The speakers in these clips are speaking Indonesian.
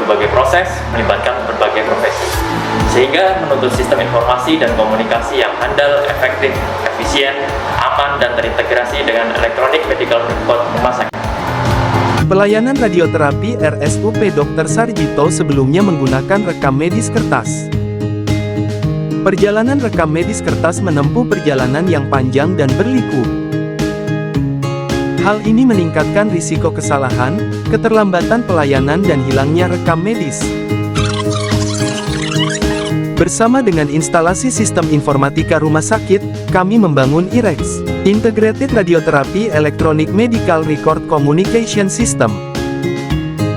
berbagai proses, melibatkan berbagai profesi, sehingga menuntut sistem informasi dan komunikasi yang handal, efektif, efisien, aman, dan terintegrasi dengan Electronic Medical Record rumah sakit. Pelayanan radioterapi RSUP Dr. Sarjito sebelumnya menggunakan rekam medis kertas. Perjalanan rekam medis kertas menempuh perjalanan yang panjang dan berliku. Hal ini meningkatkan risiko kesalahan, keterlambatan pelayanan dan hilangnya rekam medis. Bersama dengan instalasi sistem informatika rumah sakit, kami membangun IREX, Integrated Radiotherapy Electronic Medical Record Communication System.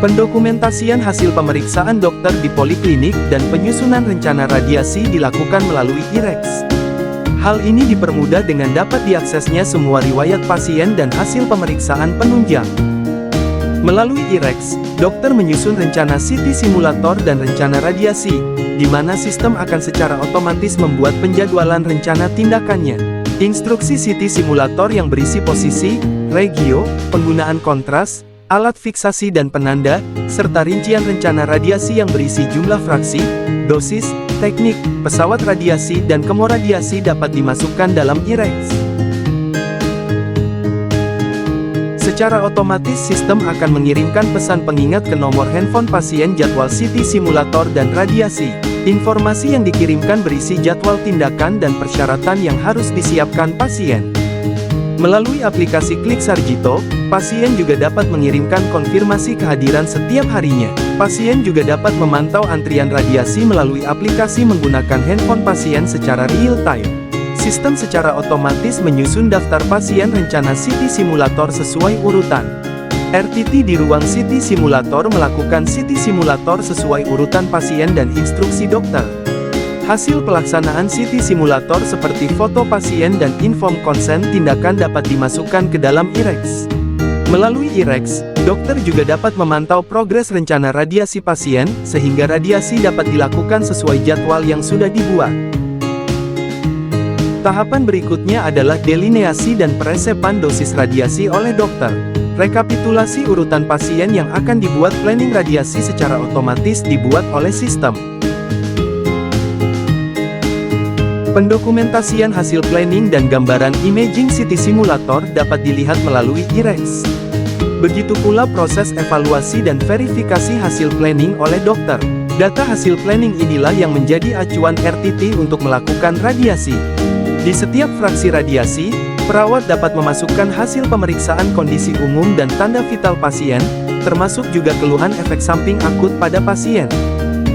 Pendokumentasian hasil pemeriksaan dokter di poliklinik dan penyusunan rencana radiasi dilakukan melalui IREX. Hal ini dipermudah dengan dapat diaksesnya semua riwayat pasien dan hasil pemeriksaan penunjang. Melalui IREX, dokter menyusun rencana CT simulator dan rencana radiasi, di mana sistem akan secara otomatis membuat penjadwalan rencana tindakannya. Instruksi CT simulator yang berisi posisi, regio, penggunaan kontras, alat fiksasi dan penanda, serta rincian rencana radiasi yang berisi jumlah fraksi, dosis, teknik, pesawat radiasi dan kemoradiasi dapat dimasukkan dalam IREX. Secara otomatis sistem akan mengirimkan pesan pengingat ke nomor handphone pasien jadwal CT simulator dan radiasi. Informasi yang dikirimkan berisi jadwal tindakan dan persyaratan yang harus disiapkan pasien. Melalui aplikasi Klik Sarjito, pasien juga dapat mengirimkan konfirmasi kehadiran setiap harinya. Pasien juga dapat memantau antrian radiasi melalui aplikasi menggunakan handphone pasien secara real-time. Sistem secara otomatis menyusun daftar pasien rencana CT simulator sesuai urutan. RTT di ruang CT simulator melakukan CT simulator sesuai urutan pasien dan instruksi dokter. Hasil pelaksanaan CT simulator seperti foto pasien dan inform konsen tindakan dapat dimasukkan ke dalam IREX. Melalui IREX, dokter juga dapat memantau progres rencana radiasi pasien, sehingga radiasi dapat dilakukan sesuai jadwal yang sudah dibuat. Tahapan berikutnya adalah delineasi dan peresepan dosis radiasi oleh dokter. Rekapitulasi urutan pasien yang akan dibuat planning radiasi secara otomatis dibuat oleh sistem. Pendokumentasian hasil planning dan gambaran imaging CT simulator dapat dilihat melalui IREX. Begitu pula proses evaluasi dan verifikasi hasil planning oleh dokter. Data hasil planning inilah yang menjadi acuan RTT untuk melakukan radiasi. Di setiap fraksi radiasi, perawat dapat memasukkan hasil pemeriksaan kondisi umum dan tanda vital pasien, termasuk juga keluhan efek samping akut pada pasien.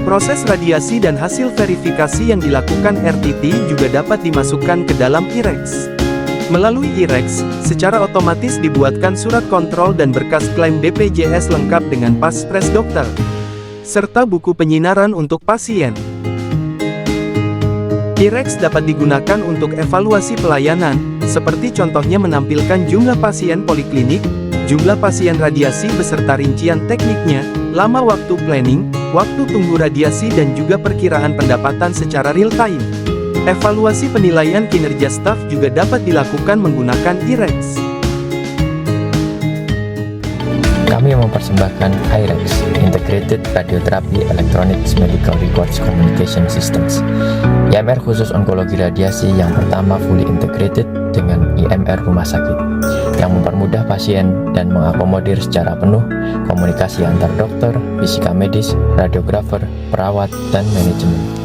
Proses radiasi dan hasil verifikasi yang dilakukan RTT juga dapat dimasukkan ke dalam IREX. Melalui IREX, secara otomatis dibuatkan surat kontrol dan berkas klaim BPJS lengkap dengan paspres dokter, serta buku penyinaran untuk pasien. IREX dapat digunakan untuk evaluasi pelayanan, seperti contohnya menampilkan jumlah pasien poliklinik, jumlah pasien radiasi beserta rincian tekniknya, lama waktu planning, waktu tunggu radiasi dan juga perkiraan pendapatan secara real-time. Evaluasi penilaian kinerja staf juga dapat dilakukan menggunakan IREX. Kami mempersembahkan IREX, Integrated Radiotherapy Electronic Medical Records Communication Systems, IMR khusus onkologi radiasi yang pertama fully integrated dengan IMR rumah sakit, yang mempermudah pasien dan mengakomodir secara penuh komunikasi antar dokter, fisika medis, radiografer, perawat, dan manajemen.